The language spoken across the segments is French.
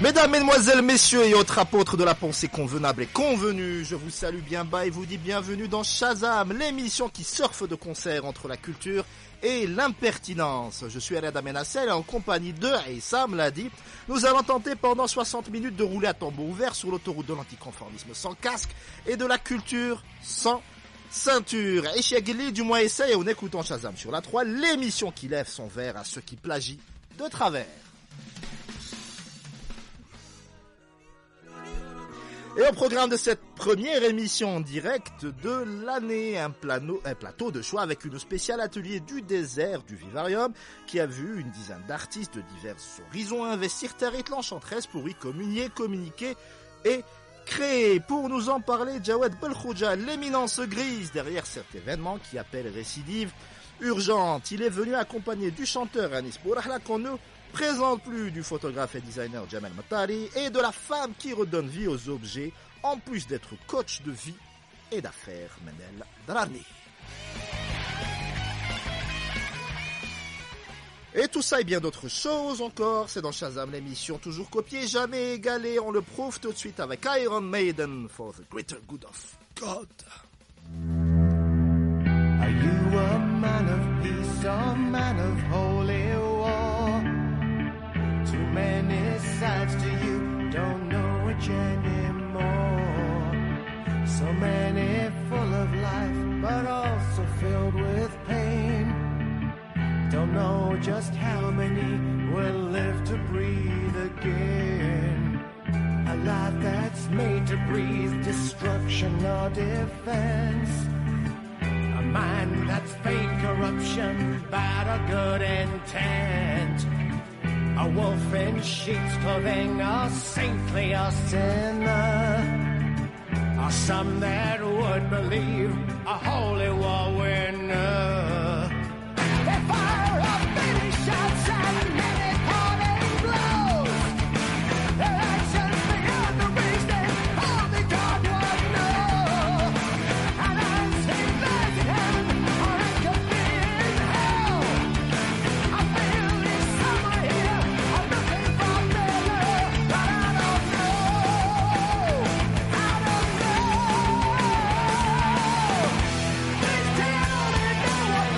Mesdames, Mesdemoiselles, Messieurs et autres apôtres de la pensée convenable et convenue, je vous salue bien bas et vous dis bienvenue dans Shazam, l'émission qui surfe de concert entre la culture et l'impertinence. Je suis Reda Menassel et en compagnie de Sam l'a dit, nous allons tenter pendant 60 minutes de rouler à tambour ouvert sur l'autoroute de l'anticonformisme sans casque et de la culture sans ceinture. Et chez Gilly, du moins essaye en écoutant Shazam sur la 3, l'émission qui lève son verre à ceux qui plagient de travers. Et au programme de cette première émission en direct de l'année, un plateau de choix avec une spéciale atelier du désert du Vivarium qui a vu une dizaine d'artistes de divers horizons investir terre et l'enchanteresse pour y communiquer et créer. Pour nous en parler, Jawed Belkhouja, l'éminence grise derrière cet événement qui appelle récidive urgente. Il est venu accompagné du chanteur Anis Bourahla qu'on ne présente plus, du photographe et designer Jamal Matari et de la femme qui redonne vie aux objets, en plus d'être coach de vie et d'affaires, Manel Darani. Et tout ça et bien d'autres choses encore, c'est dans Shazam, l'émission toujours copiée, jamais égalée. On le prouve tout de suite avec Iron Maiden for the greater good of God. Are you a man of peace, a man of holy war? Too many sides to you, don't know which anymore. So many full of life, but also filled with pain. Don't know just how many will live to breathe again. A life that's made to breathe destruction or defense. A mind that's fake corruption, bad or good intent. A wolf in sheep's clothing, a saintly or sinner, or some that would believe a holy war winner. They fire up many shots and many parting blows. Their actions beyond the reason only God would know. And as he lies in heaven, or it could be in hell, I feel this summer here. I'm looking for better, but I don't know. I don't know. Please tell me, know what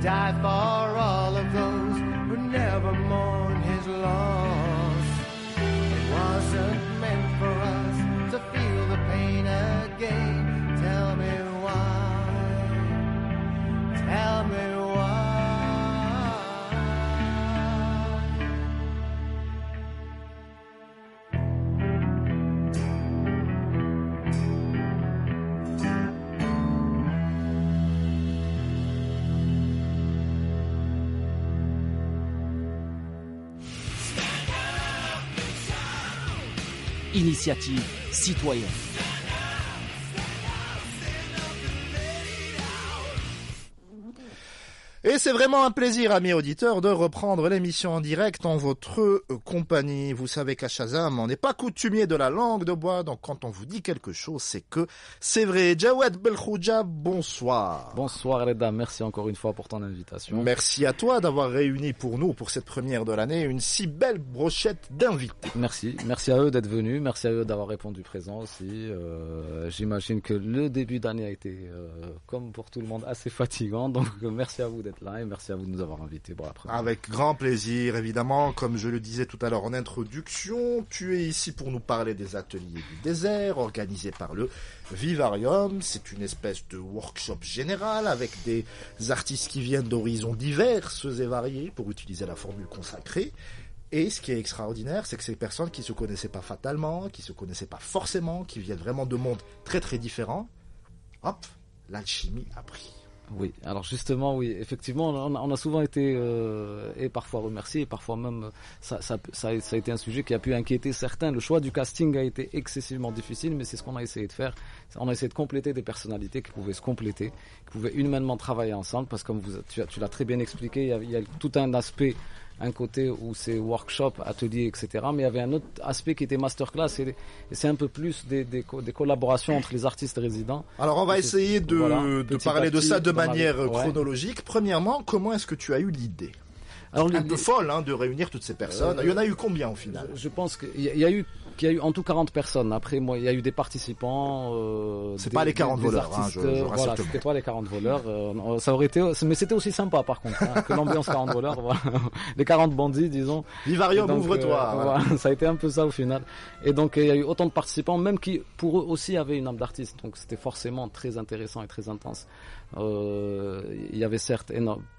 die for all of those who never mourn his loss. It wasn't meant for us to feel the pain again. Tell me why. Tell me why. Initiative citoyenne. Et c'est vraiment un plaisir, amis auditeurs, de reprendre l'émission en direct en votre compagnie. Vous savez qu'à Shazam, on n'est pas coutumier de la langue de bois, donc quand on vous dit quelque chose, c'est que c'est vrai. Jawed Belkhouja, bonsoir. Bonsoir Reda, merci encore une fois pour ton invitation. Merci à toi d'avoir réuni pour nous, pour cette première de l'année, une si belle brochette d'invités. Merci à eux d'être venus, merci à eux d'avoir répondu présent aussi. J'imagine que le début d'année a été, comme pour tout le monde, assez fatigant, donc merci à vous d'être là et merci à vous de nous avoir invités pour la première. Avec grand plaisir, évidemment. Comme je le disais tout à l'heure en introduction, tu es ici pour nous parler des ateliers du désert organisés par le Vivarium. C'est une espèce de workshop général avec des artistes qui viennent d'horizons divers et variés, pour utiliser la formule consacrée. Et ce qui est extraordinaire, c'est que ces personnes qui se connaissaient pas fatalement, qui se connaissaient pas forcément, qui viennent vraiment de mondes très très différents, hop, l'alchimie a pris. Oui, alors justement, oui, effectivement, on a souvent été et parfois remerciés, et parfois même ça a été un sujet qui a pu inquiéter certains. Le choix du casting a été excessivement difficile, mais c'est ce qu'on a essayé de faire. On a essayé de compléter des personnalités qui pouvaient se compléter, qui pouvaient humainement travailler ensemble, parce que comme tu l'as très bien expliqué, il y a tout un aspect, un côté où c'est workshop, atelier, etc. Mais il y avait un autre aspect qui était masterclass et c'est un peu plus des collaborations entre les artistes résidents. Alors on va essayer de parler de ça de manière ouais. chronologique. Premièrement, comment est-ce que tu as eu l'idée ? Alors, un peu folle de réunir toutes ces personnes. Il y en a eu combien au final ? Je pense qu'il y a eu en tout 40 personnes. Après, moi, il y a eu des participants. C'est pas les 40 voleurs, artistes, voilà, c'était pas les 40 voleurs. Ça aurait été, mais c'était aussi sympa par contre, que l'ambiance 40 voleurs. Voilà. Les 40 bandits, disons. Vivarium, ouvre-toi. Voilà, ça a été un peu ça au final. Et donc, il y a eu autant de participants, même qui, pour eux aussi, avaient une âme d'artiste. Donc, c'était forcément très intéressant et très intense. Il y avait certes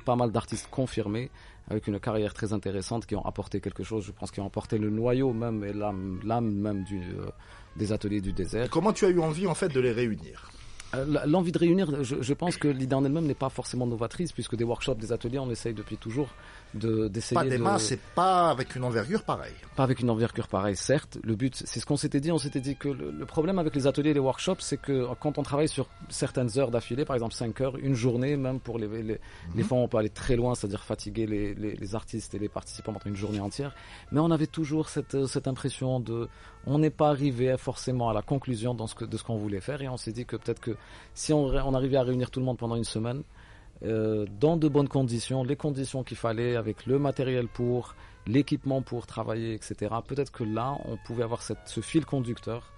pas mal d'artistes confirmés, avec une carrière très intéressante, qui ont apporté quelque chose, je pense, qui ont apporté le noyau même et l'âme même des ateliers du désert. Et comment tu as eu envie en fait de les réunir ? L'envie de réunir, je pense que l'idée en elle-même n'est pas forcément novatrice, puisque des workshops, des ateliers, on essaye depuis toujours d'essayer pas des masses, c'est pas avec une envergure pareille. Pas avec une envergure pareille, certes. Le but, c'est ce qu'on s'était dit. On s'était dit que le problème avec les ateliers et les workshops, c'est que quand on travaille sur certaines heures d'affilée, par exemple 5 heures, une journée, même pour les fois on peut aller très loin, c'est-à-dire fatiguer les artistes et les participants pendant une journée entière. Mais on avait toujours cette impression on n'est pas arrivé forcément à la conclusion de ce qu'on voulait faire, et on s'est dit que peut-être que si on arrivait à réunir tout le monde pendant une semaine, dans de bonnes conditions, les conditions qu'il fallait, avec le matériel pour, l'équipement pour travailler, etc. Peut-être que là, on pouvait avoir ce fil conducteur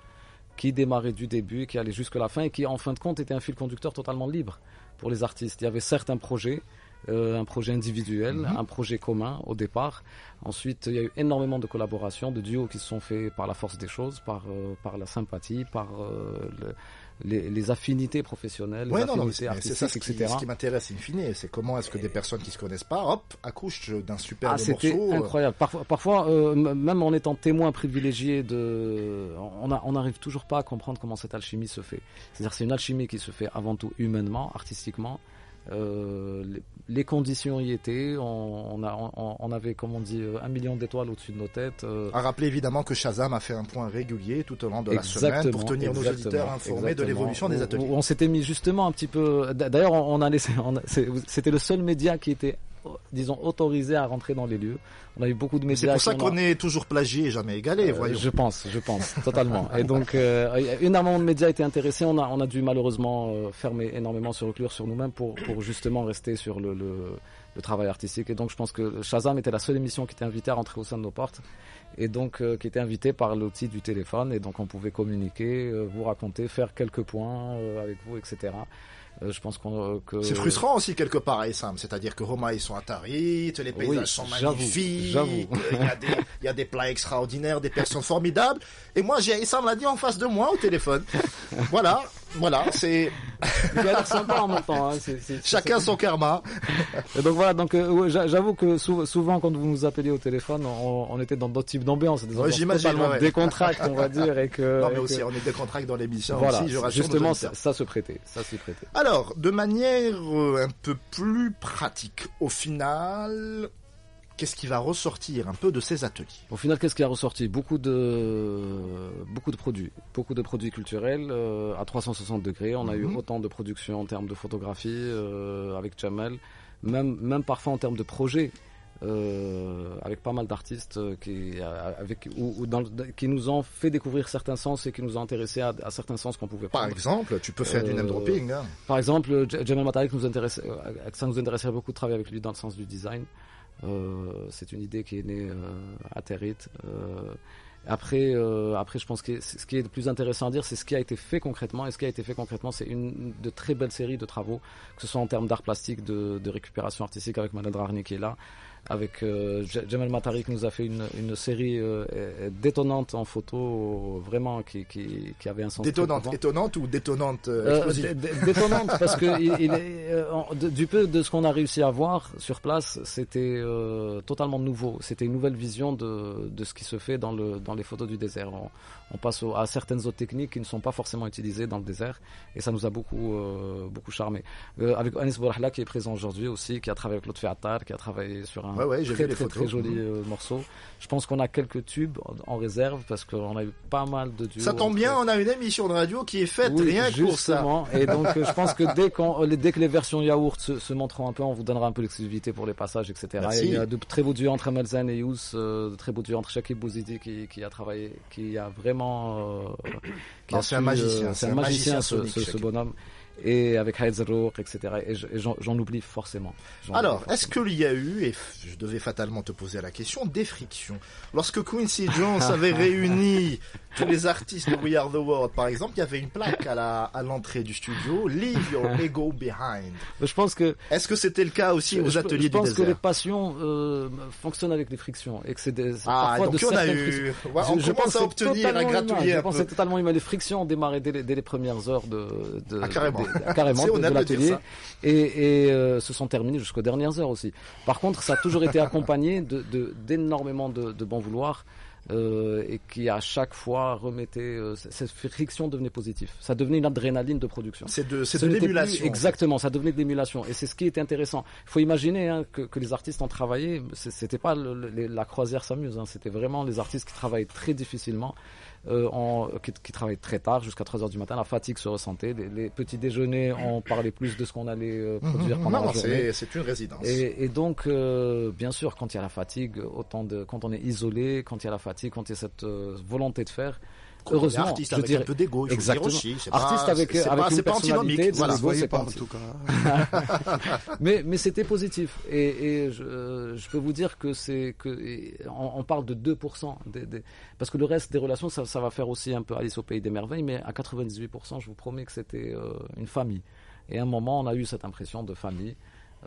qui démarrait du début et qui allait jusqu'à la fin, et qui, en fin de compte, était un fil conducteur totalement libre pour les artistes. Il y avait certes un projet individuel, un projet commun au départ. Ensuite, il y a eu énormément de collaborations, de duos qui se sont faits par la force des choses, par la sympathie, par les affinités professionnelles, les affinités artistiques, etc. Ce qui m'intéresse in fine, c'est comment est-ce que des personnes qui se connaissent pas, accouchent d'un superbe morceau. C'était incroyable. Parfois, même en étant témoin privilégié on n'arrive toujours pas à comprendre comment cette alchimie se fait. C'est-à-dire, c'est une alchimie qui se fait avant tout humainement, artistiquement. Les conditions y étaient, on avait, comme on dit, 1 million d'étoiles au-dessus de nos têtes. À rappeler évidemment que Shazam a fait un point régulier tout au long de la semaine pour tenir nos auditeurs informés de l'évolution des ateliers. On s'était mis justement un petit peu. D'ailleurs, c'était le seul média qui était, disons, autorisé à rentrer dans les lieux. On a eu beaucoup de médias. C'est pour ça qu'on est toujours plagié et jamais égalé, voyons. Je pense, totalement. Et donc, énormément de médias étaient intéressés. On a dû malheureusement fermer énormément, se reclure sur nous-mêmes pour justement rester sur le travail artistique. Et donc je pense que Shazam était la seule émission qui était invitée à rentrer au sein de nos portes, et donc qui était invitée par l'outil du téléphone, et donc on pouvait communiquer, vous raconter, faire quelques points avec vous, etc. Je pense que c'est frustrant aussi quelque part, Essam. C'est-à-dire que Roma, ils sont à Tarit, les paysages sont magnifiques, j'avoue. il y a des plats extraordinaires, des personnes formidables. Et moi, j'ai Essam l'a dit en face de moi au téléphone. Voilà, c'est... Il a l'air sympa en même temps. Hein. Chacun son karma. Et donc voilà, donc j'avoue que souvent quand vous nous appeliez au téléphone, on était dans d'autres types d'ambiance, des ambiances totalement décontractes, on va dire, et que. Non mais aussi, on est décontracté dans l'émission. Voilà, aussi, je rassure justement, ça s'y prêtait. Alors, de manière un peu plus pratique, au final, qu'est-ce qui va ressortir un peu de ces ateliers? Au final, qu'est-ce qui a ressorti? Beaucoup de produits culturels à 360 degrés. On a eu autant de production en termes de photographie avec Jamel, même parfois en termes de projets. Avec pas mal d'artistes qui nous ont fait découvrir certains sens et qui nous ont intéressés à certains sens qu'on pouvait prendre. Par exemple, tu peux faire du name dropping. Hein. Par exemple, Jamel Matarik ça nous intéresserait beaucoup de travailler avec lui dans le sens du design. C'est une idée qui est née à Territ. Après, je pense que ce qui est le plus intéressant à dire, c'est ce qui a été fait concrètement. Et ce qui a été fait concrètement, c'est une de très belles séries de travaux, que ce soit en termes d'art plastique, de récupération artistique avec Manel Drarni qui est là. Avec Jamel Matarik qui nous a fait une série détonnante en photo, vraiment qui avait un sens. Étonnante ou détonnante explosive détonnante parce que du peu de ce qu'on a réussi à voir sur place, c'était totalement nouveau. C'était une nouvelle vision de ce qui se fait dans les photos du désert. On passe à certaines autres techniques qui ne sont pas forcément utilisées dans le désert, et ça nous a beaucoup charmé. Avec Anis Bourahla qui est présent aujourd'hui aussi, qui a travaillé avec Lotfi Attar, qui a travaillé sur un très joli morceau. Je pense qu'on a quelques tubes en réserve parce qu'on a eu pas mal de duos. Ça tombe bien, on a une émission de radio qui est faite rien que pour ça. Et donc je pense que dès que les versions yaourt se montreront un peu, on vous donnera un peu l'exclusivité pour les passages, etc. Merci. Il y a de très beaux duos entre Melzen et Yous, de très beaux duos entre Shakib Bouzidi qui a travaillé, qui a vraiment... c'est un magicien. C'est un magicien ce bonhomme. Et avec Haïd Zarrouk, etc. Et j'en oublie forcément. Alors, est-ce qu'il y a eu, et je devais fatalement te poser la question, des frictions? Lorsque Quincy Jones avait réuni tous les artistes de We Are The World, par exemple, il y avait une plaque à l'entrée du studio, Leave Your Ego Behind. Je pense que... Est-ce que c'était le cas aussi aux ateliers du désert? Je pense que les passions fonctionnent avec les frictions. Et que c'est parfois donc de certaines frictions. On commence à obtenir, à gratouiller un peu. Je pense que c'est totalement humain. Les frictions ont démarré dès les premières heures carrément de l'atelier, et se sont terminées jusqu'aux dernières heures aussi. Par contre, ça a toujours été accompagné d'énormément de bon vouloir, et qui à chaque fois remettait cette friction devenait positive. Ça devenait une adrénaline de production. C'est de l'émulation. Exactement, ça devenait de l'émulation, et c'est ce qui était intéressant. Il faut imaginer que les artistes ont travaillé. C'était pas la croisière s'amuse. C'était vraiment les artistes qui travaillent très difficilement. Qui travaillent très tard, jusqu'à 3h du matin. La fatigue se ressentait. Les petits déjeuners, on parlait plus de ce qu'on allait produire pendant la journée. C'est une résidence. Et donc, bien sûr, quand il y a la fatigue, quand on est isolé, quand il y a la fatigue, quand il y a cette volonté de faire, heureusement, artiste avec un peu d'égo, il faut dire aussi. Artiste avec une personnalité, voilà, c'est pas en tout cas. mais c'était positif, et je peux vous dire que on parle de 2%, parce que le reste des relations, ça va faire aussi un peu Alice au pays des merveilles, mais à 98%, je vous promets que c'était une famille. Et à un moment, on a eu cette impression de famille.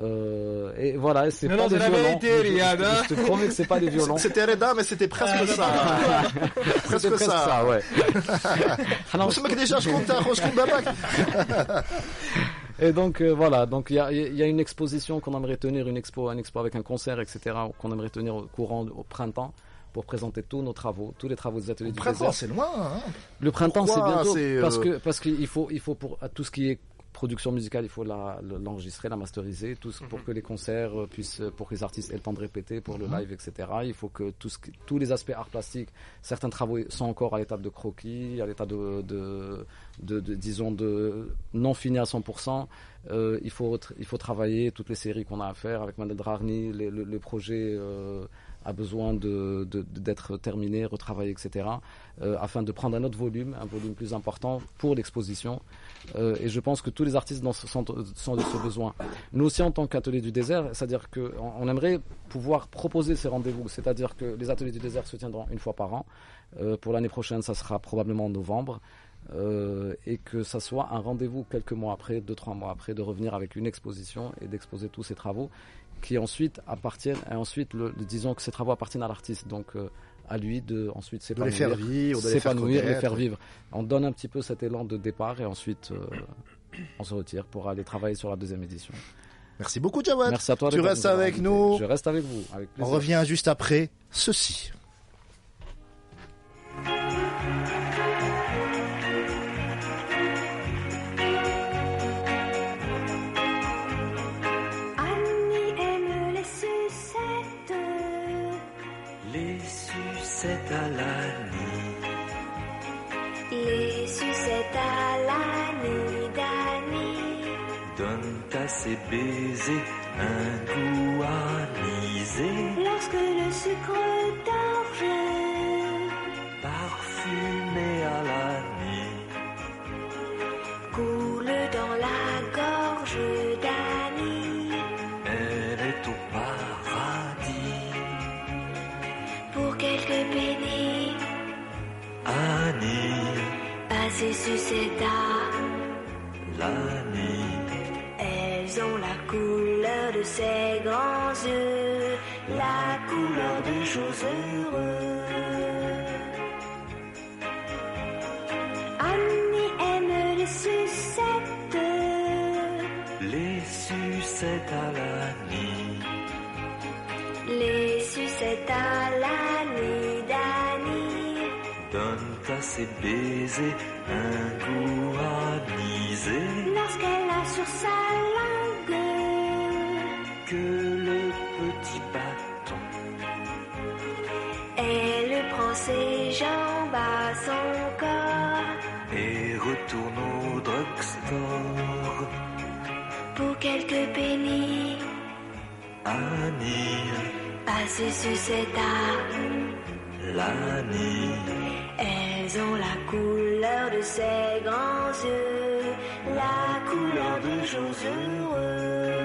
Et voilà, c'est pas des violons. Vérité, Riyad, hein. Je te promets que c'est pas des violons. C'était Reda, mais c'était presque ça. Presque ça, ouais. Et donc voilà, donc il y a une exposition qu'on aimerait tenir, un expo avec un concert, etc., qu'on aimerait tenir au printemps, pour présenter tous nos travaux, tous les travaux des ateliers du désert. Le printemps, c'est loin, hein. Le printemps, c'est bientôt, parce qu'il faut pour tout ce qui est production musicale, il faut l'enregistrer, la masteriser, pour que les concerts pour que les artistes aient le temps de répéter, pour le live, etc. Il faut que tous les aspects art plastique, certains travaux sont encore à l'étape de croquis, à l'état disons de non fini à 100%. Il faut travailler toutes les séries qu'on a à faire avec Manel Drarni, le projet a besoin d'être terminé, retravaillé, etc. Afin de prendre un autre volume, un volume plus important pour l'exposition. Et je pense que tous les artistes sont de ce besoin. Nous aussi, en tant qu'Atelier du désert, c'est-à-dire qu'on aimerait pouvoir proposer ces rendez-vous. C'est-à-dire que les Ateliers du désert se tiendront une fois par an. Pour l'année prochaine, ça sera probablement en novembre. Et que ça soit un rendez-vous quelques mois après, 2-3 mois après, de revenir avec une exposition et d'exposer tous ces travaux qui ensuite appartiennent, et ensuite, disons que ces travaux appartiennent à l'artiste. Donc, à lui de ensuite s'épanouir, de les faire vivre, de les faire s'épanouir, connaître. les faire vivre. On donne un petit peu cet élan de départ et ensuite on se retire pour aller travailler sur la deuxième édition. Merci beaucoup, Jawad. Merci à toi. Tu restes avec nous. Je reste avec vous. Avec On plaisir. revient juste après ceci. Annie aime les sucettes. Les sucettes à l'année, Les sucettes à l'Annie d'Annie. donnent à ses baisers un goût anisé, Lorsque le sucre d'orge parfumé à l'année, coule dans la gorge d'Annie. elle est au paradis. Pour quelques pennies, Annie, à ces sucettes à l'année, elles ont la couleur de ses grands yeux, la couleur des jours heureux. Annie aime les sucettes. les sucettes à l'année, Les sucettes à l'Annie d'Annie. donnent à ses baisers un goût anisé, Lorsqu'elle a sur sa langue que le petit bâton elle prend ses jambes à son corps. et retourne au drugstore. Pour quelques pennies, Annie, à ses sucettes à l'année, elles ont la couleur de ses grands yeux, la couleur de jours heureux.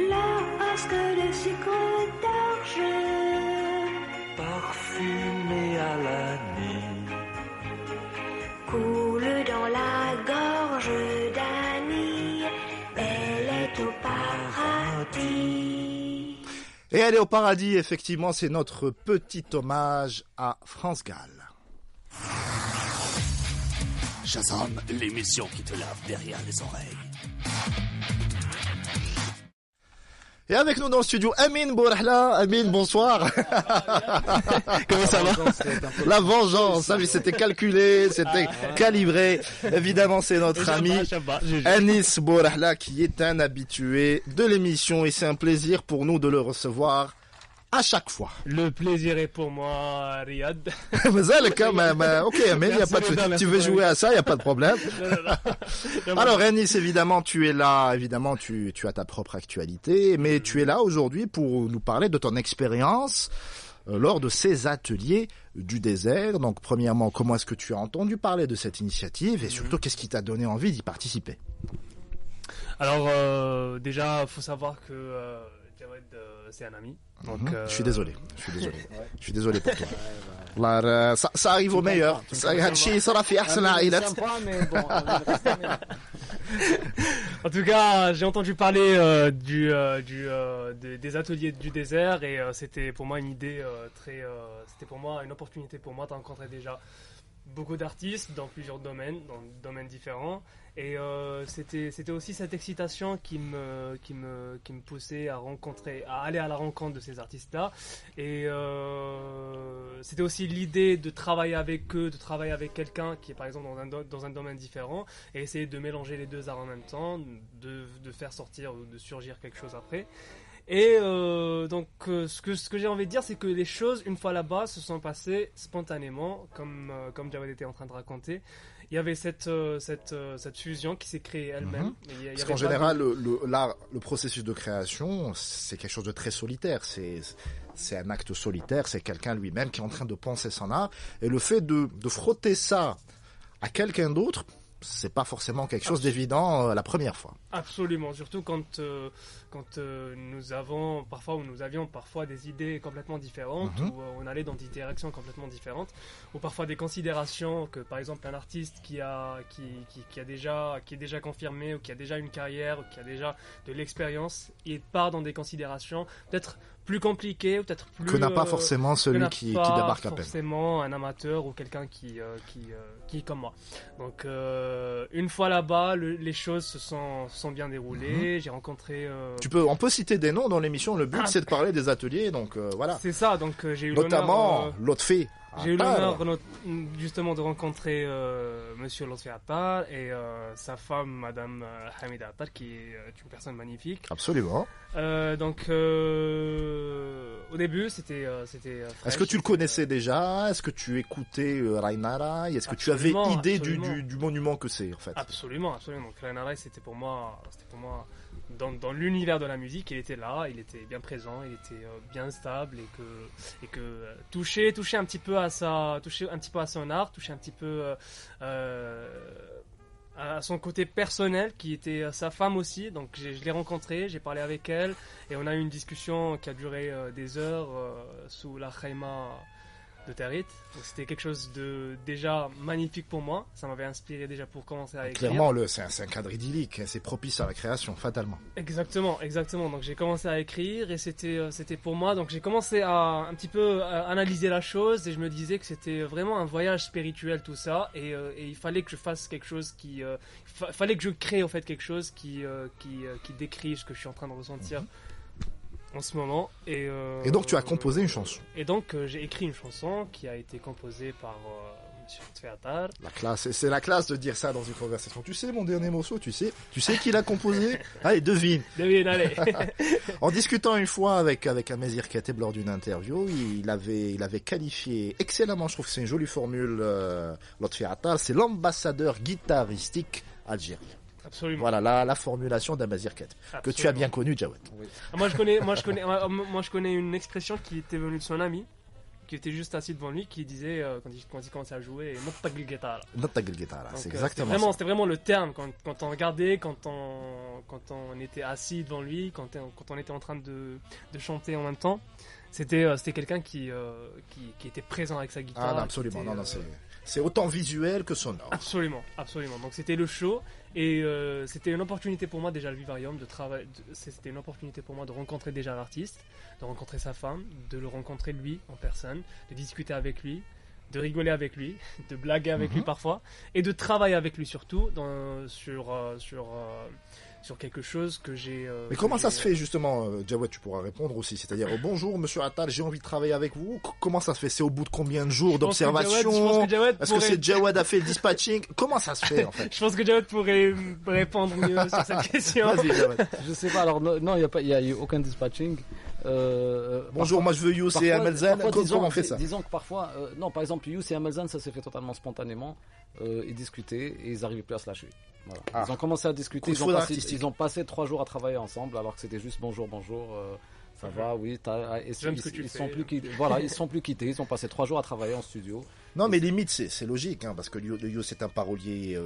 Lorsque le sucre d'orge parfumé à l'année, coule dans la gorge d'Annie, elle est au paradis. Et elle est au paradis, effectivement, c'est notre petit hommage à France Gall. Shazam, l'émission qui te lave derrière les oreilles. Et avec nous dans le studio, Amin Bourahla. Amin, bonsoir. Comment ça va? La vengeance, ça, mais c'était calculé, c'était calibré. Évidemment, c'est notre ami Anis Bourahla qui est un habitué de l'émission et c'est un plaisir pour nous de le recevoir à chaque fois. Le plaisir est pour moi, Riyad. Mais ça, quand même, ok, Amin, y a pas de, tu veux jouer à ça, y a pas de problème. Alors, Anis, évidemment, tu es là, évidemment, tu as ta propre actualité, mais tu es là aujourd'hui pour nous parler de ton expérience lors de ces ateliers du désert. Donc, premièrement, comment est-ce que tu as entendu parler de cette initiative et surtout, qu'est-ce qui t'a donné envie d'y participer? Alors, déjà, faut savoir que Jawad, c'est un ami. Donc, Je suis désolé. Je suis désolé pour toi. Alors, ça arrive au meilleur. هادشي صرا في أحسن العائلات. Sympa, mais bon, En tout cas, j'ai entendu parler des ateliers du désert et c'était pour moi une idée c'était pour moi une opportunité pour moi de rencontrer déjà beaucoup d'artistes dans plusieurs domaines, différents. Et c'était aussi cette excitation qui me poussait à aller à la rencontre de ces artistes-là. Et c'était aussi l'idée de travailler avec eux, de travailler avec quelqu'un qui est par exemple dans un domaine différent, et essayer de mélanger les deux arts en même temps, de faire sortir ou de surgir quelque chose après. Et donc ce que j'ai envie de dire, c'est que les choses, une fois là-bas, se sont passées spontanément, comme Jawed était en train de raconter. Il y avait cette fusion qui s'est créée elle-même. Parce qu'en général, le processus de création, c'est quelque chose de très solitaire. C'est un acte solitaire, c'est quelqu'un lui-même qui est en train de penser son art. Et le fait de frotter ça à quelqu'un d'autre, c'est pas forcément quelque chose d'évident la première fois. Absolument, surtout quand nous avions parfois des idées complètement différentes, ou on allait dans des directions complètement différentes, ou parfois des considérations que par exemple un artiste qui est déjà confirmé, ou qui a déjà une carrière, ou qui a déjà de l'expérience, il part dans des considérations peut-être plus compliquées, ou peut-être plus que n'a pas forcément celui qui débarque à peine. Forcément un amateur ou quelqu'un qui est comme moi. Donc une fois là-bas, les choses se sont bien déroulées. J'ai rencontré. On peut citer des noms dans l'émission. Le but, c'est de parler des ateliers. Donc voilà. C'est ça. Donc j'ai eu notamment Lotfi. J'ai eu l'honneur justement de rencontrer Monsieur Lotfi Attar et sa femme, Madame Hamida Attar, qui est une personne magnifique. Absolument. Donc au début, c'était. Est-ce que tu le connaissais déjà? Est-ce que tu écoutais Rainara? Est-ce que tu avais idée du monument que c'est en fait? Absolument. Donc Rainara, c'était pour moi dans l'univers de la musique. Il était là, il était bien présent, il était bien stable, et que toucher un petit peu à son art, toucher un petit peu à son côté personnel, qui était sa femme aussi. Donc je l'ai rencontrée, j'ai parlé avec elle, et on a eu une discussion qui a duré des heures sous la khaïma de Tarit. Donc c'était quelque chose de déjà magnifique pour moi. Ça m'avait inspiré déjà pour commencer à écrire. Clairement, c'est un cadre idyllique, c'est propice à la création, fatalement. Exactement. Donc j'ai commencé à écrire, et c'était pour moi. Donc j'ai commencé à un petit peu analyser la chose, et je me disais que c'était vraiment un voyage spirituel tout ça, et il fallait que je fasse quelque chose fallait que je crée en fait quelque chose qui décrit ce que je suis en train de ressentir en ce moment. Et donc tu as composé une chanson. Et donc j'ai écrit une chanson qui a été composée par Monsieur Lotfi Attar. La classe, c'est la classe de dire ça dans une conversation. Tu sais mon dernier morceau, tu sais qui l'a composé? Allez, devine, allez. En discutant une fois avec Amazir Kateb lors d'une interview, il avait qualifié excellemment, je trouve que c'est une jolie formule, Lotfi Attar, c'est l'ambassadeur guitaristique algérien. Absolument. Voilà la formulation d'Amazir Kateb, que tu as bien connu, Jawed. Oui. Moi je connais une expression qui était venue de son ami, qui était juste assis devant lui, qui disait quand il commençait à jouer, Nottaqil guitare. C'est exactement ça. C'était vraiment le terme quand on regardait, quand on était assis devant lui, quand on était en train de chanter en même temps. C'était quelqu'un qui était présent avec sa guitare. Ah, absolument. C'est autant visuel que sonore. Absolument. Donc c'était le show, et c'était une opportunité pour moi déjà le Vivarium de travailler. C'était une opportunité pour moi de rencontrer déjà l'artiste, de rencontrer sa femme, de le rencontrer lui en personne, de discuter avec lui, de rigoler avec lui, de blaguer avec lui parfois, et de travailler avec lui surtout sur quelque chose que j'ai... Mais comment ça se fait justement, Jawed, tu pourras répondre aussi, c'est-à-dire bonjour Monsieur Attar, j'ai envie de travailler avec vous. Comment ça se fait? C'est au bout de combien de jours d'observation? Est-ce que c'est Jawed a fait le dispatching? Comment ça se fait en fait? Je pense que Jawed pourrait répondre mieux sur cette question. Vas-y, Jawed. Je sais pas, alors non, il y a eu aucun dispatching. Bonjour, parfois, moi je veux Youss et Amelzan. Comment on fait ça? Disons que parfois, non, par exemple, Youss et Amelzan, ça s'est fait totalement spontanément. Ils discutaient et ils n'arrivaient plus à se lâcher. Voilà. Ils ont commencé à discuter, ils ont passé 3 jours à travailler ensemble, alors que c'était juste bonjour, ça va, oui, ils sont plus quittés, ils ont passé 3 jours à travailler en studio. Non, mais limite, c'est logique, parce que Youss c'est un parolier,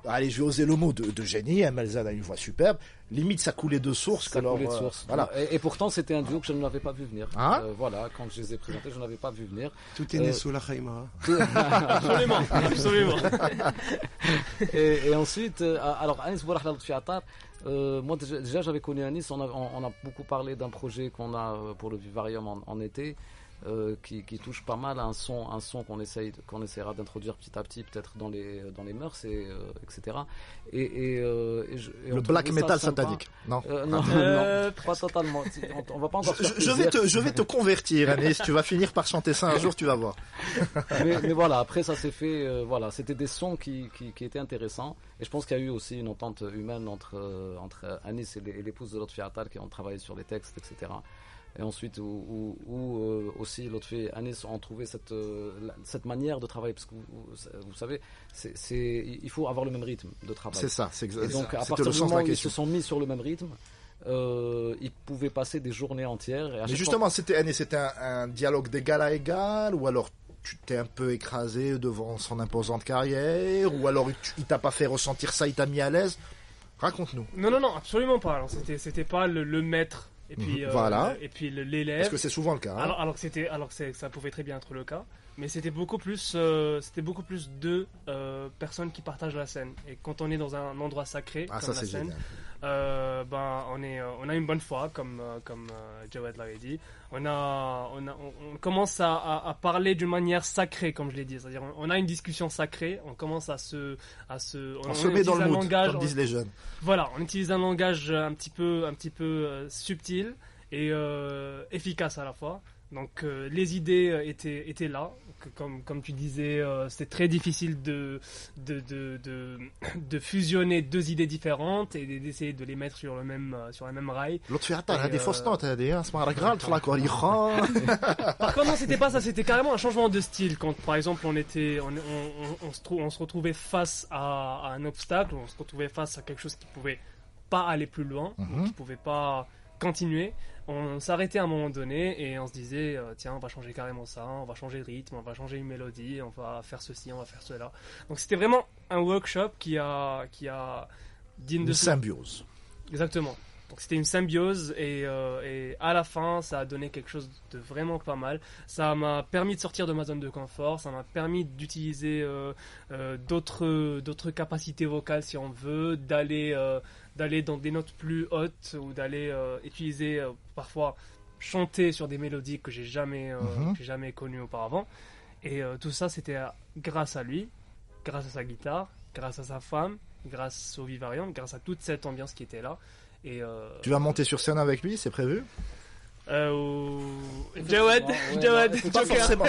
allez, je vais oser le mot, de génie. Amelzan a une voix superbe. Limite, ça coulait de source. Voilà. Et pourtant, c'était un duo que je ne l'avais pas vu venir. Voilà, quand je les ai présentés, je n'avais pas vu venir. Tout est né sous la khaïma. Absolument. et ensuite, alors, Anis Bourakh Lotfi Attar, moi déjà j'avais connu Anis, on a beaucoup parlé d'un projet qu'on a pour le Vivarium en été. qui touche pas mal à un son qu'on essaiera d'introduire petit à petit, peut-être dans les mœurs, etc. Le black metal satanique. Non. Non, pas totalement. On va pas encore. Je vais te convertir, Anis. Tu vas finir par chanter ça un jour, tu vas voir. mais voilà, après ça s'est fait. Voilà, c'était des sons qui étaient intéressants. Et je pense qu'il y a eu aussi une entente humaine entre Anis et l'épouse de Lotfi Attal qui ont travaillé sur les textes, etc. Et ensuite, où aussi Lotfi et Anis ont trouvé cette manière de travailler, parce que vous savez, il faut avoir le même rythme de travail. C'est ça, c'est exactement. Et donc, à partir du moment où ils se sont mis sur le même rythme, ils pouvaient passer des journées entières. Mais justement, c'était un dialogue d'égal à égal, ou alors tu t'es un peu écrasé devant son imposante carrière, ou alors il t'a pas fait ressentir ça, il t'a mis à l'aise. Raconte-nous. Non, absolument pas. Alors, c'était pas le maître. Et puis, voilà. Et puis l'élève. Parce que c'est souvent le cas. Hein. Alors que ça pouvait très bien être le cas, mais c'était beaucoup plus deux personnes qui partagent la scène. Et quand on est dans un endroit sacré comme ça, la c'est scène, on a une bonne foi, comme Jawad l'avait dit. On commence à parler d'une manière sacrée, comme je l'ai dit. C'est-à-dire, on a une discussion sacrée. On commence on se met dans le mood, comme disent les jeunes. Voilà, on utilise un langage un petit peu subtil et efficace à la fois. Donc les idées étaient là. Comme tu disais, c'est très difficile de fusionner deux idées différentes et d'essayer de les mettre sur la même rail. L'autre fait attends, des fausses notes, Par contre, non, c'était pas ça, c'était carrément un changement de style. Quand par exemple on se retrouvait face à un obstacle, on se retrouvait face à quelque chose qui pouvait pas aller plus loin, qui pouvait pas continuer. On s'arrêtait à un moment donné et on se disait tiens, on va changer carrément ça, on va changer de rythme, on va changer une mélodie, on va faire ceci, on va faire cela. Donc c'était vraiment un workshop qui a digne de symbiose. Exactement. Donc c'était une symbiose et à la fin ça a donné quelque chose de vraiment pas mal. Ça m'a permis de sortir de ma zone de confort, ça m'a permis d'utiliser d'autres capacités vocales si on veut, d'aller dans des notes plus hautes ou d'aller utiliser parfois chanter sur des mélodies que j'ai jamais connues auparavant. Et tout ça c'était grâce à lui, grâce à sa guitare, grâce à sa femme, grâce au Vivarium, grâce à toute cette ambiance qui était là. Et tu vas monter sur scène avec lui, c'est prévu? Jawad,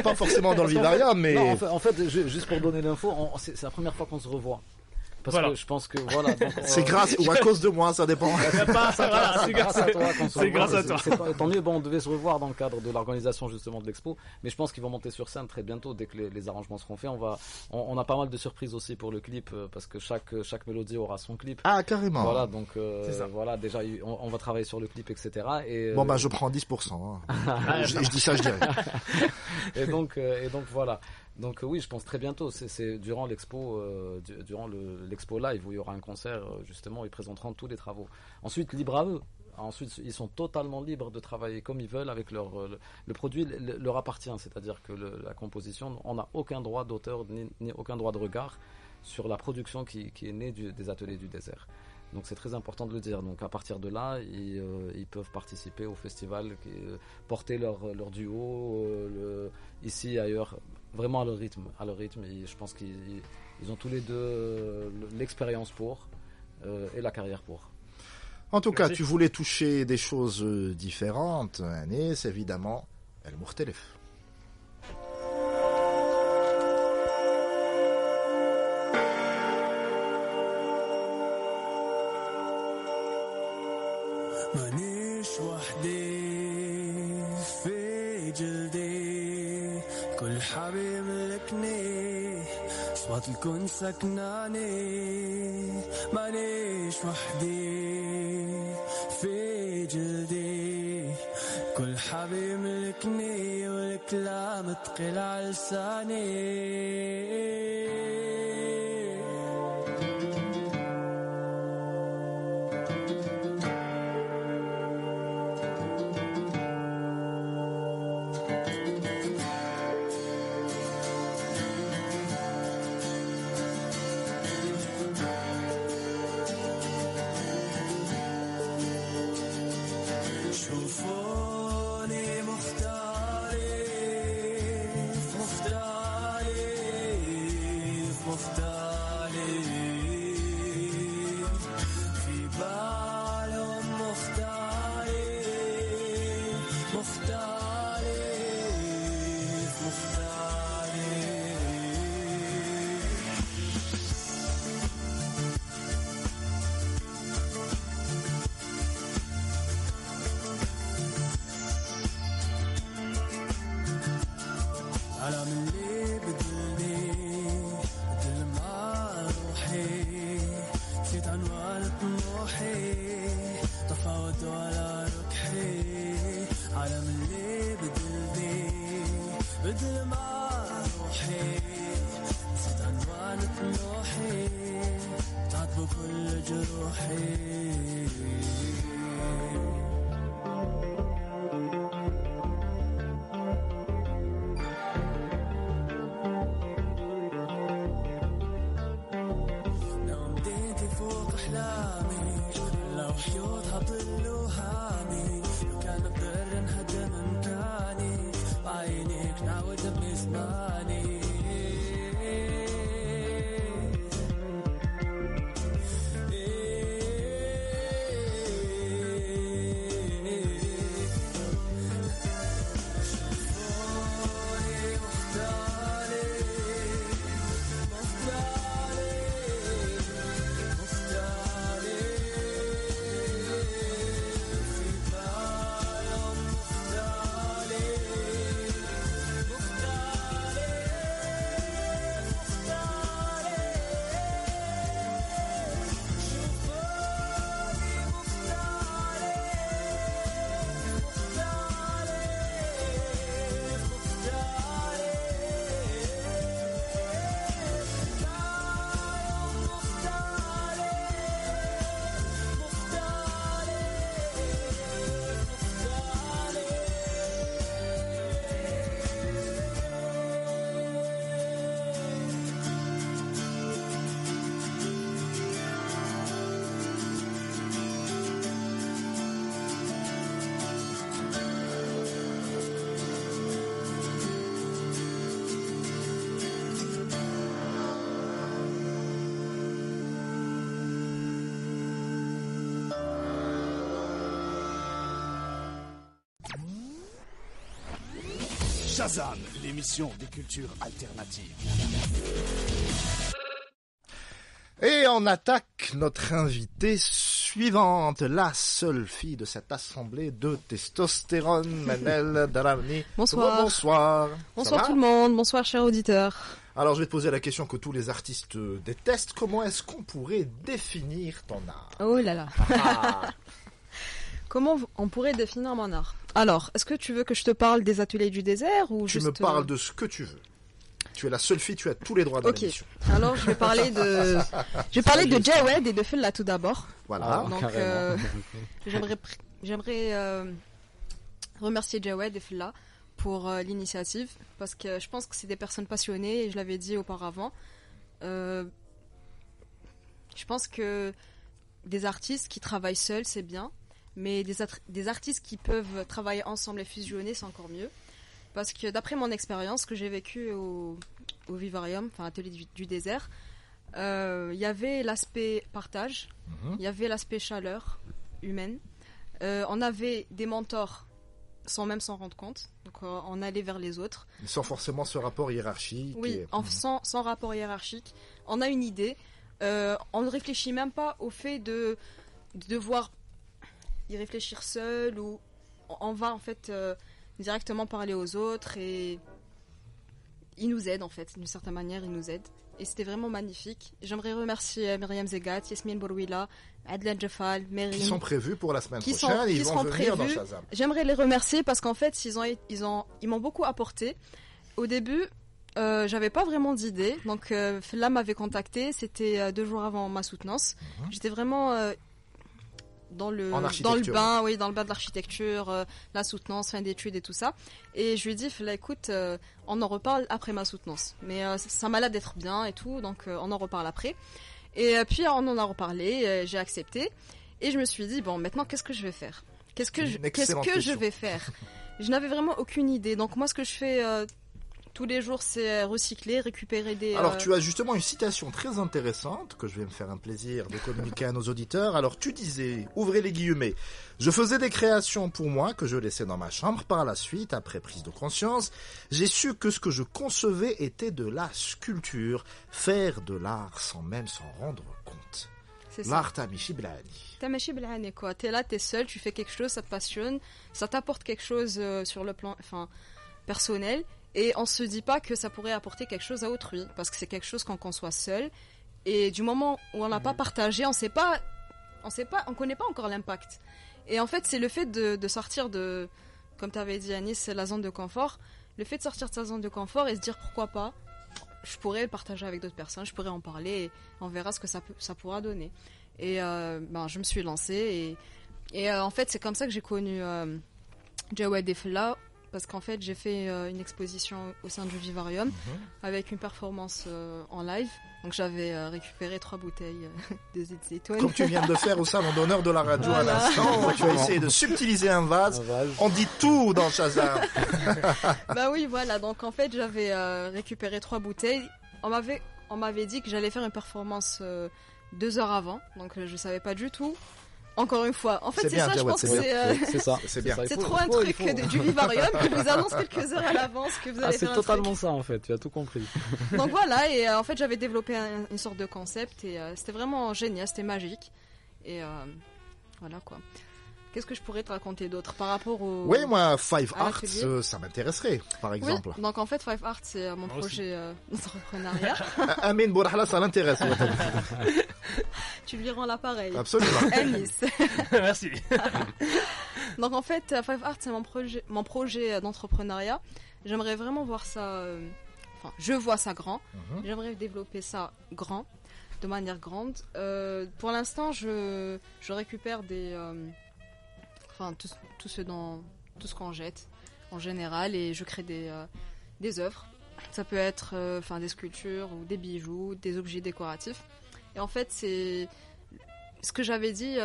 pas forcément dans le Vivarium, mais non, en fait, juste pour donner l'info, c'est la première fois qu'on se revoit. Parce que je pense que voilà. C'est grâce ou à cause de moi, ça dépend. C'est grâce à toi. C'est grâce à toi. Tant mieux, on devait se revoir dans le cadre de l'organisation justement de l'expo. Mais je pense qu'ils vont monter sur scène très bientôt dès que les arrangements seront faits. On a pas mal de surprises aussi pour le clip parce que chaque mélodie aura son clip. Ah, carrément. Voilà, donc voilà, déjà on va travailler sur le clip, etc. Et, bon, je prends 10%. Hein. je dis ça, je dirais. et donc voilà. Donc oui, je pense très bientôt. C'est durant l'expo, l'expo live où il y aura un concert justement. Ils présenteront tous les travaux. Ensuite, libre à eux. Ensuite, ils sont totalement libres de travailler comme ils veulent avec le produit leur appartient. C'est-à-dire que la composition, on n'a aucun droit d'auteur ni aucun droit de regard sur la production qui est née des ateliers du désert. Donc c'est très important de le dire. Donc à partir de là, ils peuvent participer au festival, porter leur duo ici et ailleurs, vraiment à leur rythme. Et je pense qu'ils ont tous les deux l'expérience pour et la carrière pour. En tout cas, tu voulais toucher des choses différentes, Anis, évidemment, El Mukhtalif. مانيش وحدي في جلدي كل حبيب ملكني صوت الكون سكناني مانيش وحدي في جلدي كل حبيب ملكني والكلام تقيل على لساني شوفوني مختاري عالم اللي بدلني بدل ما روحي نسيت عنوان طموحي تفاوت على ركحي عالم اللي بدلني بدل ما روحي نسيت عنوان طموحي تعاتبوا كل جروحي وحيوط هضل وهامي لو كان نقدر نهدم مكاني بعينيك نعود بزماني Shazam, l'émission des cultures alternatives. Et on attaque notre invitée suivante, la seule fille de cette assemblée de testostérone, Manel Darani. Bonsoir. Bonsoir. Bonsoir tout le monde, bonsoir chers auditeurs. Alors je vais te poser la question que tous les artistes détestent. Comment est-ce qu'on pourrait définir ton art? Oh là là. Comment on pourrait définir mon art? Alors, est-ce que tu veux que je te parle des ateliers du désert ou Tu juste... me parles de ce que tu veux. Tu es la seule fille, tu as tous les droits dans l'émission. Alors je vais parler de Jawed et de Fella tout d'abord. Voilà. Donc j'aimerais remercier Jawed et Fella pour l'initiative parce que je pense que c'est des personnes passionnées et je l'avais dit auparavant. Je pense que des artistes qui travaillent seuls c'est bien, mais des artistes qui peuvent travailler ensemble et fusionner c'est encore mieux. Parce que d'après mon expérience que j'ai vécue au Vivarium, enfin atelier du désert, il y avait l'aspect partage, il y avait l'aspect chaleur humaine. On avait des mentors sans même s'en rendre compte, donc on allait vers les autres. Sans forcément ce rapport hiérarchique. Oui, sans rapport hiérarchique. On a une idée, on ne réfléchit même pas au fait de devoir y réfléchir seul ou on va en fait... directement parler aux autres et ils nous aident en fait, d'une certaine manière ils nous aident et c'était vraiment magnifique. J'aimerais remercier Myriam Zegat, Yasmine Borouila, Adlan Jafal, Merim qui sont prévus pour la semaine prochaine et ils vont venir dans Shazam. J'aimerais les remercier parce qu'en fait ils m'ont beaucoup apporté. Au début j'avais pas vraiment d'idée, donc Fella m'avait contacté, c'était 2 jours avant ma soutenance. J'étais vraiment dans le bain de l'architecture, la soutenance, fin d'études et tout ça. Et je lui ai dit, écoute, on en reparle après ma soutenance. Mais ça m'a l'air d'être bien et tout, donc on en reparle après. Et puis on en a reparlé, j'ai accepté. Et je me suis dit, bon, maintenant, qu'est-ce que je vais faire? Qu'est-ce que je vais faire? Je n'avais vraiment aucune idée. Donc moi, ce que je fais... tous les jours, c'est recycler, récupérer des... Alors, tu as justement une citation très intéressante que je vais me faire un plaisir de communiquer à nos auditeurs. Alors, tu disais, ouvrez les guillemets, je faisais des créations pour moi que je laissais dans ma chambre. Par la suite, après prise de conscience, j'ai su que ce que je concevais était de la sculpture, faire de l'art sans même s'en rendre compte. C'est ça. L'art Tamishi Blahani. Tamishi Blahani, quoi. T'es là, t'es seul, tu fais quelque chose, ça te passionne, ça t'apporte quelque chose sur le plan personnel. Et on se dit pas que ça pourrait apporter quelque chose à autrui, parce que c'est quelque chose qu'on conçoit seul. Et du moment où on l'a pas partagé, on connaît pas encore l'impact. Et en fait, c'est le fait de sortir de, comme tu avais dit Anis, c'est la zone de confort. Le fait de sortir de sa zone de confort et se dire pourquoi pas, je pourrais le partager avec d'autres personnes, je pourrais en parler et on verra ce que ça pourra donner. Et je me suis lancée et en fait, c'est comme ça que j'ai connu Jawed et Fella. Parce qu'en fait, j'ai fait une exposition au sein du Vivarium avec une performance en live. Donc j'avais récupéré 3 bouteilles de zeytoun. Comme tu viens de faire au salon d'honneur de la radio à l'instant, tu as essayé de subtiliser un vase. On dit tout dans Shazam. Bah oui, voilà. Donc en fait, j'avais récupéré 3 bouteilles. On m'avait dit que j'allais faire une performance 2 heures avant. Donc je savais pas du tout. Encore une fois, en fait, c'est ça, je pense que c'est ça. C'est bien. C'est trop un truc du Vivarium que vous annonce quelques heures à l'avance que vous allez faire un truc. C'est totalement ça, en fait. Tu as tout compris. Donc voilà, et en fait, j'avais développé une sorte de concept et c'était vraiment génial, c'était magique. Et voilà quoi. Qu'est-ce que je pourrais te raconter d'autre par rapport au... Oui, moi, Five Arts, ça m'intéresserait, par exemple. Oui, donc en fait, Five Arts, c'est mon projet d'entrepreneuriat. Amin Bourahla, ça l'intéresse. Tu lui rends l'appareil. Absolument. Anis. Merci. Donc en fait, Five Arts, c'est mon projet d'entrepreneuriat. J'aimerais vraiment voir ça... je vois ça grand. J'aimerais développer ça grand, de manière grande. Pour l'instant, je récupère des... tout ce qu'on jette en général et je crée des œuvres. Ça peut être des sculptures ou des bijoux, des objets décoratifs. Et en fait, c'est ce que j'avais dit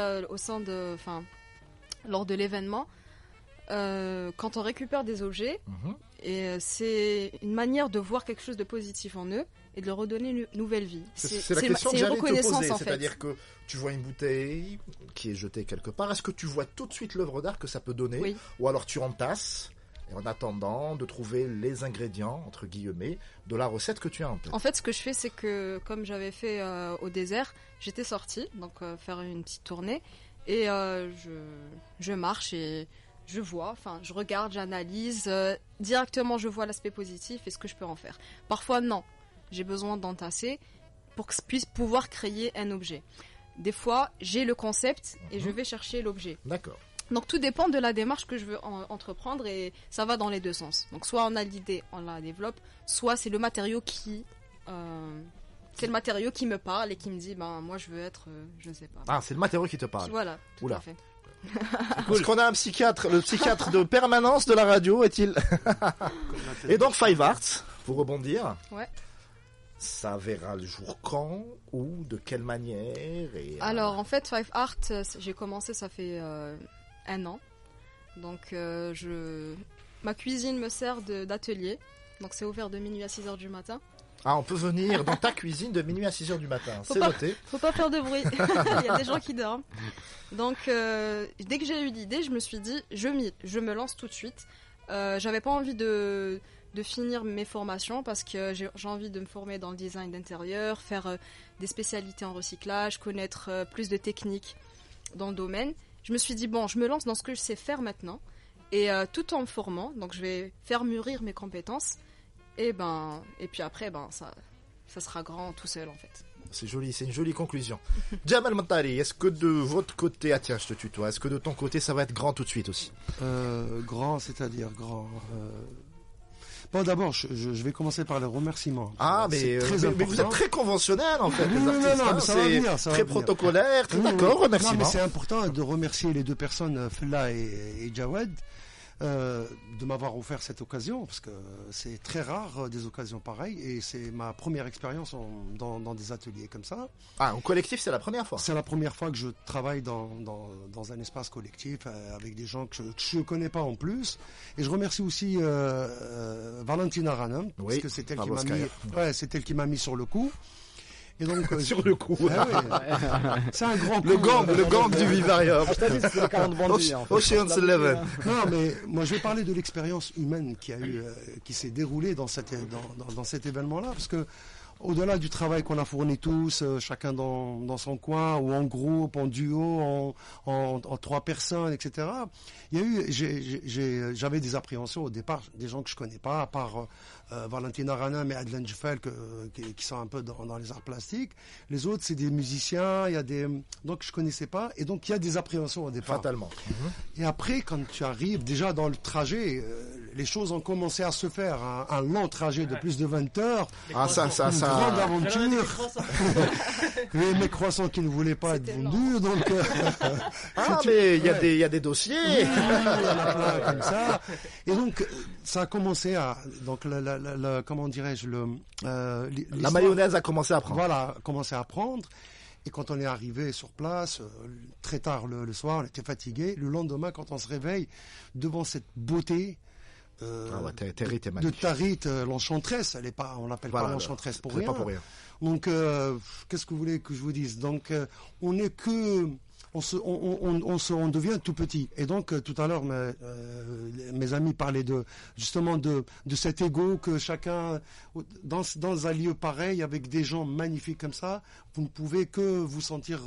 lors de l'événement. Quand on récupère des objets, et c'est une manière de voir quelque chose de positif en eux et de leur redonner une nouvelle vie. C'est la question que j'allais te poser, en fait. c'est-à-dire que tu vois une bouteille qui est jetée quelque part, est-ce que tu vois tout de suite l'œuvre d'art que ça peut donner, oui. Ou alors tu entasses et en attendant de trouver les ingrédients, entre guillemets, de la recette que tu as en tête. En fait, ce que je fais, c'est que comme j'avais fait au désert, j'étais sortie, donc faire une petite tournée, et je marche et je vois, je regarde, j'analyse, directement je vois l'aspect positif et ce que je peux en faire. Parfois, non. J'ai besoin d'entasser pour que je puisse pouvoir créer un objet. Des fois, j'ai le concept et je vais chercher l'objet. D'accord. Donc tout dépend de la démarche que je veux entreprendre et ça va dans les deux sens. Donc soit on a l'idée, on la développe, soit c'est le matériau qui me parle et qui me dit moi je veux être je ne sais pas. Ah, c'est le matériau qui te parle. Voilà, tout à fait. Est-ce qu'on a un psychiatre, le psychiatre de permanence de la radio est-il Et donc Five Arts, pour rebondir. Ouais. Ça verra le jour quand, ou de quelle manière Alors en fait Five Arts, j'ai commencé ça fait 1 an. Donc ma cuisine me sert d'atelier. Donc c'est ouvert de minuit à 6h du matin. Ah, on peut venir dans ta cuisine de minuit à 6h du matin. C'est noté. Faut pas faire de bruit. Il y a des gens qui dorment. Donc dès que j'ai eu l'idée, je me suis dit je me lance tout de suite. J'avais pas envie de finir mes formations parce que j'ai envie de me former dans le design d'intérieur, faire des spécialités en recyclage, connaître plus de techniques dans le domaine. Je me suis dit je me lance dans ce que je sais faire maintenant et tout en me formant, donc je vais faire mûrir mes compétences et puis après ça sera grand tout seul en fait. C'est joli, c'est une jolie conclusion. Jamal Mantari, est-ce que de votre côté, tiens je te tutoie, est-ce que de ton côté ça va être grand tout de suite aussi? Grand, c'est-à-dire grand. Bon, d'abord, je vais commencer par les remerciements. Ah, mais vous êtes très conventionnel, en fait, les artistes. Non, ça va venir, ça très va protocolaire, très d'accord, remerciements. Non, mais c'est important de remercier les deux personnes, Fella et Jawed, de m'avoir offert cette occasion, parce que c'est très rare des occasions pareilles, et c'est ma première expérience dans des ateliers comme ça. Ah, au collectif, c'est la première fois? C'est la première fois que je travaille dans un espace collectif avec des gens que je ne connais pas en plus. Et je remercie aussi Valentina Ranam, parce que c'est elle qui m'a mis sur le coup. Et donc, sur le coup. C'est un grand coup. Le gang du Vivarium. Ocean's 11. Non, mais moi je vais parler de l'expérience humaine qui s'est déroulée dans cet événement-là, parce que au-delà du travail qu'on a fourni tous, chacun dans son coin, ou en groupe, en duo, en 3 personnes, etc. Il y a eu, j'avais des appréhensions au départ, des gens que je connais pas, à part Valentina Ranam et Adlan Jeffel, qui sont un peu dans les arts plastiques. Les autres, c'est des musiciens, donc je connaissais pas, et donc il y a des appréhensions au départ. Fatalement. Et après, quand tu arrives, déjà dans le trajet, les choses ont commencé à se faire. Un long trajet de plus de 20 heures. Ah, ça. Grande aventure. Mes croissants qui ne voulaient pas être vendus, donc. Mais il y a des dossiers. Il y en a plein comme ça. Et donc, ça a commencé à, donc, comment dirais-je, la mayonnaise a commencé à prendre. Voilà, commencé à prendre. Et quand on est arrivé sur place, très tard le soir, on était fatigué. Le lendemain, quand on se réveille, devant cette beauté, de Tarit, l'enchanteresse, on l'appelle pas l'enchanteresse pour rien. Pas pour rien. Donc, qu'est-ce que vous voulez que je vous dise? Donc, on devient tout petit. Et donc, tout à l'heure, mes amis parlaient justement de cet ego que chacun, dans un lieu pareil, avec des gens magnifiques comme ça, vous ne pouvez que vous sentir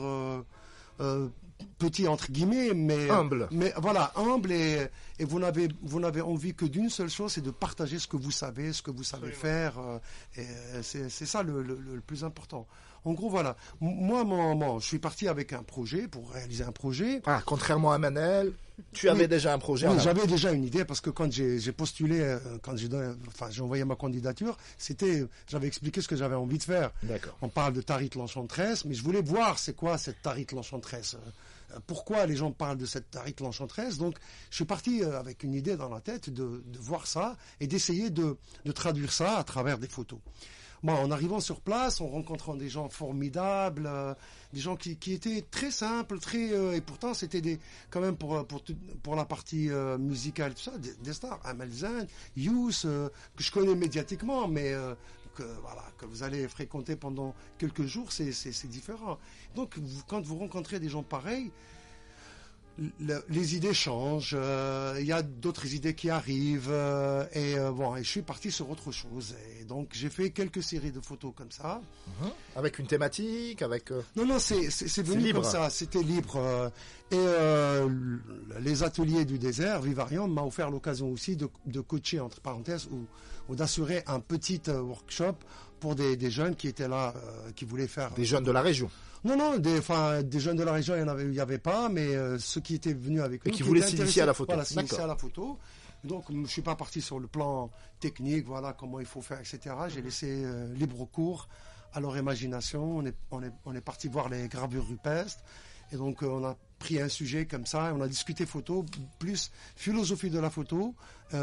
petit entre guillemets, mais humble. Mais voilà, humble et vous n'avez envie que d'une seule chose, c'est de partager ce que vous savez, ce que vous savez faire. Et c'est ça le plus important. En gros, voilà. Moi, je suis parti avec un projet pour réaliser un projet. Ah, contrairement à Manel, tu avais déjà un projet. Oui, j'avais déjà une idée parce que quand j'ai postulé, quand j'ai envoyé ma candidature, j'avais expliqué ce que j'avais envie de faire. D'accord. On parle de Tarit l'Enchanteresse, mais je voulais voir c'est quoi cette Tarit l'Enchanteresse. Pourquoi les gens parlent de cette Tarit l'Enchanteresse. Donc, je suis parti avec une idée dans la tête de voir ça et d'essayer de traduire ça à travers des photos. Bon, en arrivant sur place, en rencontrant des gens formidables, des gens qui étaient très simples, et pourtant c'était quand même pour la partie musicale, tout ça, des stars. Amel Zain, Youss, que je connais médiatiquement, mais que vous allez fréquenter pendant quelques jours, c'est différent. Donc, quand vous rencontrez des gens pareils, les idées changent, il y a d'autres idées qui arrivent, et je suis parti sur autre chose. Et donc j'ai fait quelques séries de photos comme ça. Avec une thématique, avec. Non, c'est venu comme ça, c'était libre. Et les ateliers du désert, Vivarium, m'a offert l'occasion aussi de coacher, entre parenthèses, ou d'assurer un petit workshop pour des jeunes qui étaient là, qui voulaient faire. Des jeunes de la région. Non, des jeunes de la région, il y avait pas, mais ceux qui étaient venus avec nous. Et qui voulaient s'initier à la photo. Voilà, s'initier à la photo. Donc, je suis pas parti sur le plan technique, voilà, comment il faut faire, etc. J'ai laissé libre cours à leur imagination. On est parti voir les gravures rupestres. Et donc, on a pris un sujet comme ça, et on a discuté photo, plus philosophie de la photo,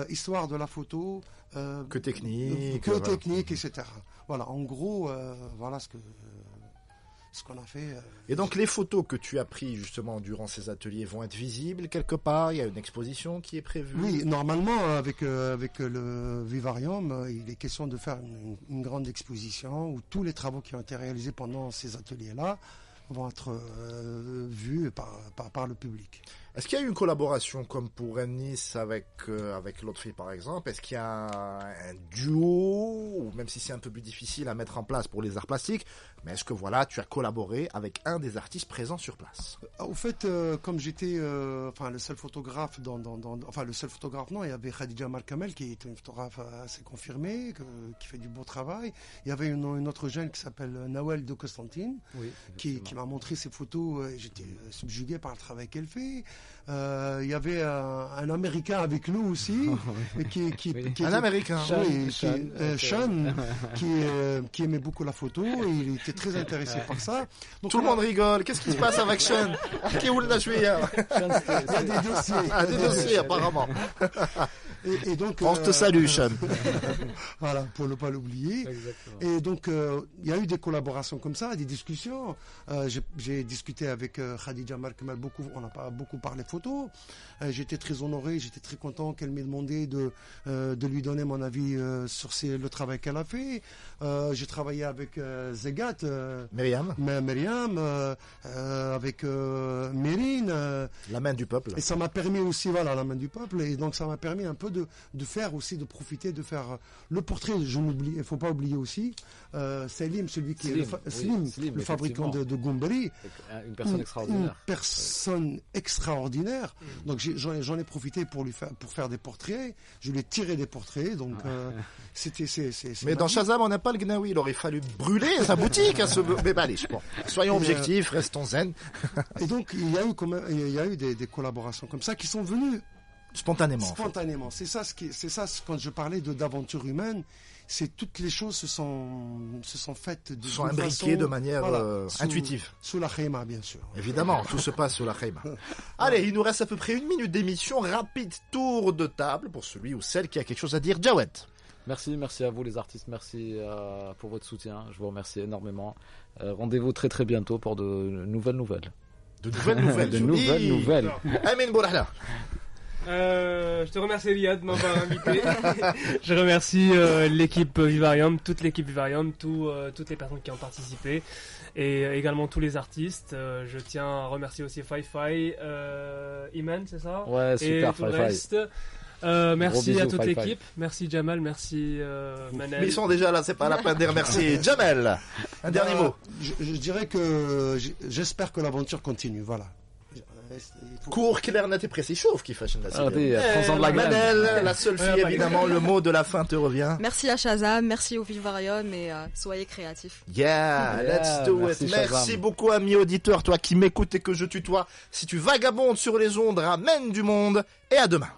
histoire de la photo. Que technique. Technique, etc. Voilà, en gros, voilà ce qu'on a fait. Et donc les photos que tu as prises justement durant ces ateliers vont être visibles quelque part. Il y a une exposition qui est prévue. Oui, normalement avec le Vivarium, il est question de faire une grande exposition où tous les travaux qui ont été réalisés pendant ces ateliers-là vont être vus par le public. Est-ce qu'il y a eu une collaboration comme pour Nice avec l'autre fille par exemple? Est-ce qu'il y a un duo, ou même si c'est un peu plus difficile à mettre en place pour les arts plastiques, mais est-ce que voilà, tu as collaboré avec un des artistes présents sur place? Au fait, comme j'étais le seul photographe le seul photographe, non, il y avait Khadija Markamel qui est une photographe assez confirmée, qui fait du beau travail. Il y avait une autre jeune qui s'appelle Nawel de Constantine, qui m'a montré ses photos, et j'étais subjugué par le travail qu'elle fait. Il y avait un Américain avec nous aussi, un Américain, Sean, qui aimait beaucoup la photo, et il était très intéressé par ça. Donc, tout le monde rigole. Qu'est-ce qui se passe avec Sean? Il y a des dossiers. Des dossiers apparemment. Et donc, on te salue, Sean. Voilà, pour ne pas l'oublier. Exactement. Et donc, il y a eu des collaborations comme ça, des discussions. J'ai discuté avec Khadija Markamel beaucoup. On n'a pas beaucoup parlé photo. J'étais très honoré, j'étais très content qu'elle m'ait demandé de lui donner mon avis sur le travail qu'elle a fait. J'ai travaillé avec Zegat, Myriam, avec Mérine. la main du peuple. Et ça m'a permis aussi, la main du peuple. Et donc, ça m'a permis un peu de faire aussi, de profiter, de faire le portrait. Il faut pas oublier aussi Selim, celui qui est Slim, le fabricant de Goumbari. Une personne extraordinaire. Une personne extraordinaire. Donc j'en ai profité pour faire des portraits. Je lui ai tiré des portraits. Donc mais dans Shazam, on n'a pas le Gnawi. Il aurait fallu brûler sa boutique. Mais allez, bon, soyons objectifs, restons zen. Et donc il y a eu des collaborations comme ça qui sont venues spontanément. C'est ça quand je parlais d'aventure humaine. C'est toutes les choses se sont faites se sont imbriquées de manière intuitive. Sous la khayma, bien sûr. Évidemment, tout se passe sous la khayma. Allez, il nous reste à peu près 1 minute d'émission. Rapide tour de table pour celui ou celle qui a quelque chose à dire. Jawed. Merci à vous les artistes, merci pour votre soutien, je vous remercie énormément. Rendez-vous très très bientôt pour de nouvelles nouvelles. De nouvelles nouvelles. Amin Bourahla. Je te remercie Riyad de m'avoir invité. Je remercie l'équipe Vivarium, toute l'équipe Vivarium, toutes les personnes qui ont participé et également tous les artistes. Je tiens à remercier aussi Fi-Fi, Iman, c'est ça? Ouais, super, et tout le reste. Merci à toute l'équipe, merci Jamal, merci Manel. Mais ils sont déjà là, c'est pas la peine de remercier. Jamal, un dernier mot. Je dirais que j'espère que l'aventure continue, voilà. Court, clair, net et précis. Chauffe qui fashion la Manel, la seule fille évidemment, le mot de la fin te revient. Merci à Shazam, merci au Vivarium et soyez créatifs. Yeah, let's do it. Merci beaucoup ami auditeur, toi qui m'écoutes et que je tutoie. Si tu vagabondes sur les ondes, ramène du monde et à demain.